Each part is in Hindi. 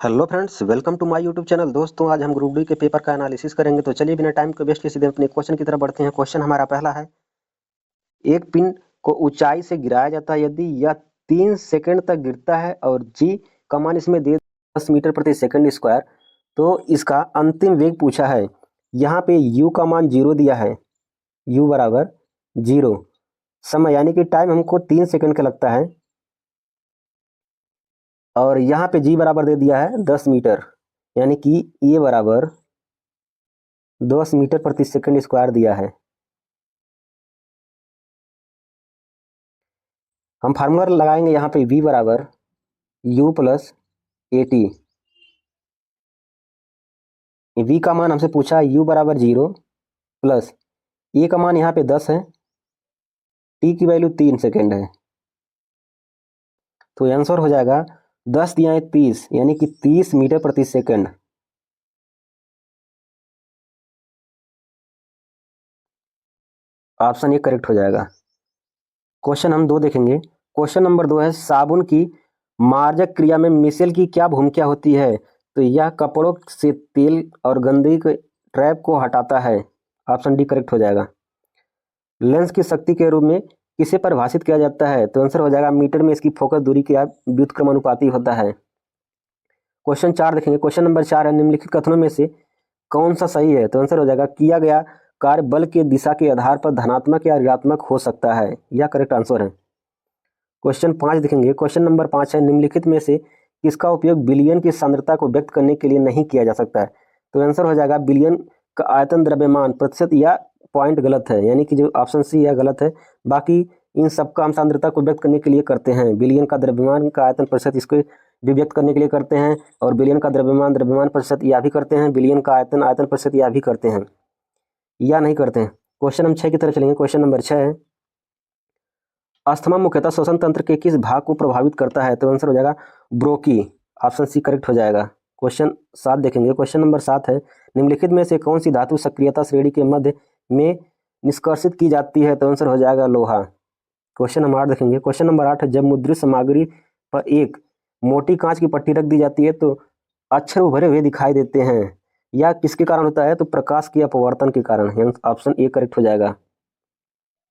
Hello friends, welcome to my YouTube channel. दोस्तों, आज हम ग्रुप डी के पेपर का एनालिसिस करेंगे। तो चलिए बिना टाइम को वेस्ट किए सीधे अपने क्वेश्चन की तरफ बढ़ते हैं। क्वेश्चन हमारा पहला है, एक पिन को ऊंचाई से गिराया जाता है यदि यह 3 सेकंड तक गिरता है और जी का मान इसमें दे 10 मीटर प्रति सेकंड स्क्वायर, तो इसका अंतिम वेग पूछा है। यहाँ पे यू का मान 0 दिया है, यू बराबर 0। समय यानी कि टाइम हमको 3 सेकंड का लगता है और यहाँ पे जी बराबर दे दिया है 10 मीटर, यानी कि ये बराबर 10 मीटर प्रति सेकंड स्क्वायर दिया है। हम फार्मूला लगाएंगे यहाँ पे v बराबर u plus A T. v का मान हमसे पूछा है u बराबर 0 प्लस ए का मान यहाँ पे 10 है, t की वैल्यू 3 सेकंड है, तो आंसर हो जाएगा 10 दिया है 30, यानी कि 30 मीटर प्रति सेकंड। ऑप्शन ए करेक्ट हो जाएगा। क्वेश्चन हम 2 देखेंगे। क्वेश्चन नंबर 2 है, साबुन की मार्जक क्रिया में मिसेल की क्या भूमिका होती है? तो यह कपड़ों से तेल और गंदगी के ट्रैप को हटाता है। ऑप्शन डी करेक्ट हो जाएगा। लेंस की शक्ति के रूप में किसे परिभाषित किया जाता है? तो आंसर हो जाएगा मीटर में इसकी फोकस दूरी का व्युत्क्रमानुपाती होता है। क्वेश्चन 4 देखेंगे। क्वेश्चन नंबर 4 है, निम्नलिखित कथनों में से कौन सा सही है? तो आंसर हो जाएगा, किया गया कार्य बल के दिशा के आधार पर धनात्मक या ऋणात्मक हो सकता है। यह करेक्ट आंसर है। क्वेश्चन 5 देखेंगे। क्वेश्चन नंबर 5 है, निम्नलिखित में से किसका उपयोग बिलियन की सांद्रता को व्यक्त करने के लिए नहीं किया जा सकता है? तो आंसर हो जाएगा, बिलियन का आयतन द्रव्यमान प्रतिशत या पॉइंट गलत है, यानी कि जो ऑप्शन सी है गलत है। बाकी इन सबका हम सांद्रता को व्यक्त करने के लिए करते हैं। बिलियन का द्रव्यमान का आयतन प्रतिशत इसको भी व्यक्त करने के लिए करते हैं, और बिलियन का द्रव्यमान द्रव्यमान प्रतिशत यह भी करते हैं, बिलियन का आयतन आयतन प्रतिशत यह भी करते हैं, या नहीं करते हैं। क्वेश्चन हम 6 की तरफ चलेंगे। क्वेश्चन नंबर 6 है, अस्थमा मुख्यतः श्वसन तंत्र के किस भाग को प्रभावित करता है? तो आंसर हो जाएगा ब्रोकी। ऑप्शन सी करेक्ट हो जाएगा। क्वेश्चन 7 देखेंगे। क्वेश्चन नंबर 7 है, निम्नलिखित में से कौन सी धातु सक्रियता श्रेणी के मध्य में निष्कर्षित की जाती है? तो आंसर हो जाएगा लोहा। क्वेश्चन नंबर 8 देखेंगे। क्वेश्चन नंबर 8 है, जब मुद्रित सामग्री पर एक मोटी कांच की पट्टी रख दी जाती है तो अक्षर उभरे हुए दिखाई देते हैं। यह किसके कारण होता है? तो प्रकाश के अपवर्तन के कारण। ऑप्शन ए करेक्ट हो जाएगा।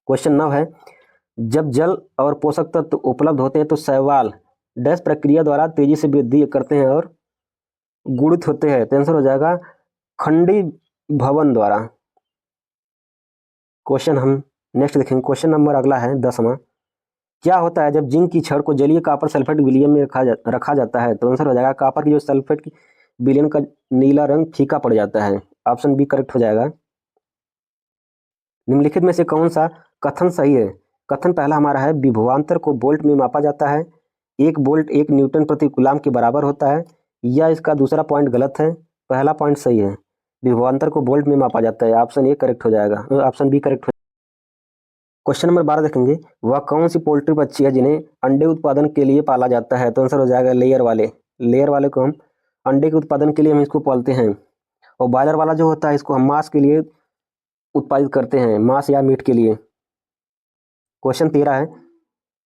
क्वेश्चन 9 है, जब जल और पोषक तत्व उपलब्ध होते हैं तो शैवाल डैश प्रक्रिया द्वारा तेजी से वृद्धि करते हैं और गुणित होते हैं। तो आंसर हो जाएगा खंडी भवन द्वारा। क्वेश्चन हम नेक्स्ट देखेंगे। क्वेश्चन नंबर अगला है 10वां, क्या होता है जब जिंक की छड़ को जलीय कॉपर सल्फेट विलयन में रखा जाता है? तो आंसर हो जाएगा, कॉपर की जो सल्फेट की विलयन का नीला रंग फीका पड़ जाता है। ऑप्शन बी करेक्ट हो जाएगा। निम्नलिखित में से कौन सा कथन सही है? कथन पहला हमारा है, विभवांतर को वोल्ट में मापा जाता है, 1 वोल्ट 1 न्यूटन प्रति कूलाम के बराबर होता है। या इसका दूसरा पॉइंट गलत है, पहला पॉइंट सही है, विभवांतर को वोल्ट में मापा जाता है। ऑप्शन ए करेक्ट हो जाएगा, ऑप्शन बी करेक्ट हो। क्वेश्चन नंबर 12 देखेंगे, वह कौन सी पोल्ट्री पक्षी है जिन्हें अंडे उत्पादन के लिए पाला जाता है? तो आंसर हो जाएगा लेयर वाले। लेयर वाले को हम अंडे के उत्पादन के लिए हम इसको पालते हैं, और बॉयलर वाला जो होता है इसको हम मांस के लिए उत्पादित करते हैं, मांस या मीट के लिए। क्वेश्चन 13 है,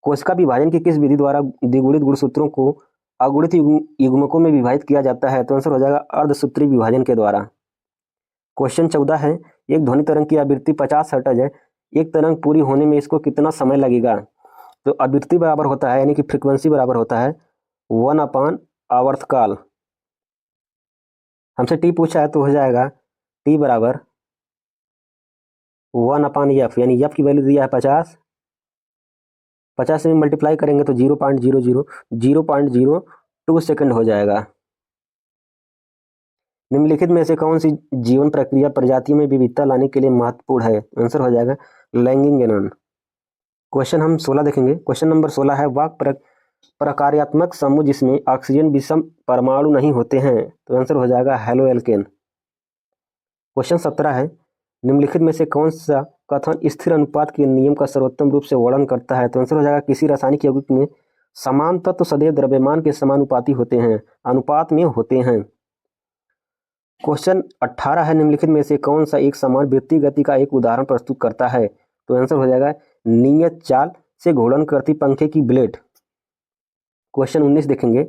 कोशिका विभाजन की किस विधि द्वारा द्विगुणित गुणसूत्रों को अगुणित युग्मकों में विभाजित किया जाता है? तो आंसर हो जाएगा अर्धसूत्री विभाजन के द्वारा। क्वेश्चन 14 है, एक ध्वनि तरंग की आवृत्ति 50 हर्ट्ज है, एक तरंग पूरी होने में इसको कितना समय लगेगा? तो आवृत्ति बराबर होता है, यानी कि फ्रीक्वेंसी बराबर होता है 1/, आवर्तकाल। हमसे टी पूछा है तो हो जाएगा टी बराबर 1/f, यानी एफ की वैल्यू दिया है 50, 50 से मल्टीप्लाई करेंगे तो 0.002 सेकंड हो जाएगा। निम्नलिखित में से कौन सी जीवन प्रक्रिया प्रजातियों में विविधता लाने के लिए महत्वपूर्ण है? आंसर हो जाएगा लैंगिक जनन। क्वेश्चन हम 16 देखेंगे। क्वेश्चन नंबर 16 है, वाक प्रकार्यात्मक समूह जिसमें ऑक्सीजन विषम परमाणु नहीं होते हैं? तो आंसर हो जाएगा हेलोएल्केन। क्वेश्चन 17 है, निम्नलिखित में से कौन सा कथन स्थिर अनुपात के नियम का सर्वोत्तम रूप से वर्णन करता है? तो आंसर हो जाएगा, किसी रासायनिक यौगिक में समान तत्व सदैव द्रव्यमान के समानुपाती होते हैं, अनुपात में होते हैं। क्वेश्चन 18 है, निम्नलिखित में से कौन सा एक समान वृत्तीय गति का एक उदाहरण प्रस्तुत करता है? तो आंसर हो जाएगा नियत चाल से घूर्णन करती पंखे की ब्लेड। क्वेश्चन 19 देखेंगे।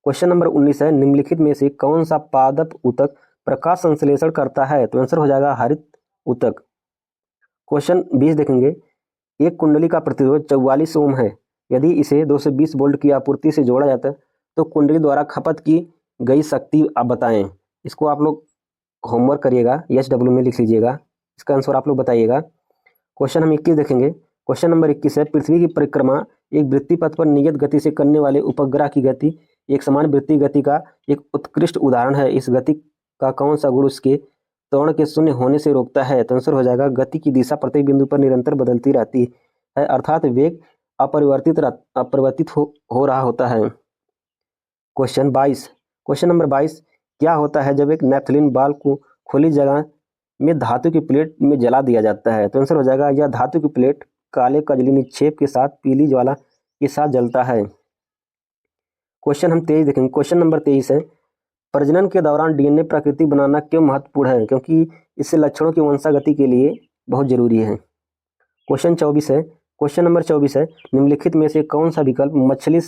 क्वेश्चन नंबर 19 है, निम्नलिखित में से कौन सा पादप ऊतक प्रकाश संश्लेषण करता है? तो आंसर हो जाएगा हरित ऊतक। क्वेश्चन 20 देखेंगे, एक कुंडली का प्रतिरोध 44 ओम है। यदि इसे 220 वोल्ट की आपूर्ति से जोड़ा जाता है तो कुंडली द्वारा खपत की गई शक्ति आप बताएं। इसको आप लोग होमवर्क करिएगा, SW में लिख लीजिएगा, इसका आंसर आप लोग बताइएगा। क्वेश्चन हम 21 देखेंगे। क्वेश्चन नंबर 21 है, पृथ्वी की परिक्रमा एक वृत्तीय पथ पर नियत गति से करने वाले उपग्रह की गति एक समान वृत्तीय गति का एक उत्कृष्ट उदाहरण है। इस गति का कौन सा गुण उसके त्वरण के शून्य होने से रोकता है? तो आंसर हो जाएगा गति की दिशा प्रत्येक बिंदु पर निरंतर बदलती रहती है, अर्थात वेग अपरिवर्तित हो रहा होता है। क्वेश्चन 22, क्वेश्चन नंबर 22, क्या होता है जब एक नेफ्थलीन बाल को खुली जगह में धातु की प्लेट में जला दिया जाता है? तो आंसर हो जाएगा यह धातु की प्लेट काले कजली निक्षेप के साथ पीली ज्वाला के साथ जलता है। क्वेश्चन हम 23 देखेंगे। क्वेश्चन नंबर 23 है, प्रजनन के दौरान DNA प्रकृति बनाना क्यों महत्वपूर्ण है? क्योंकि इससे लक्षणों की वंशागति के लिए बहुत जरूरी है। क्वेश्चन 24 है, क्वेश्चन नंबर 24 है, निम्नलिखित में से कौन सा विकल्प मछली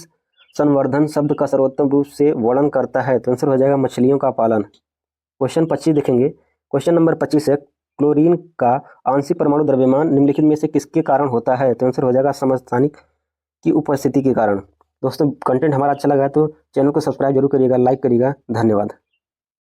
संवर्धन शब्द का सर्वोत्तम रूप से वर्णन करता है? तो आंसर हो जाएगा मछलियों का पालन। क्वेश्चन 25 देखेंगे। क्वेश्चन नंबर 25 है, क्लोरीन का आंशिक परमाणु द्रव्यमान निम्नलिखित में से किसके कारण होता है? तो आंसर हो जाएगा समस्थानिक की उपस्थिति के कारण। दोस्तों, कंटेंट हमारा अच्छा लगा है तो चैनल को सब्सक्राइब जरूर करिएगा, लाइक करिएगा। धन्यवाद।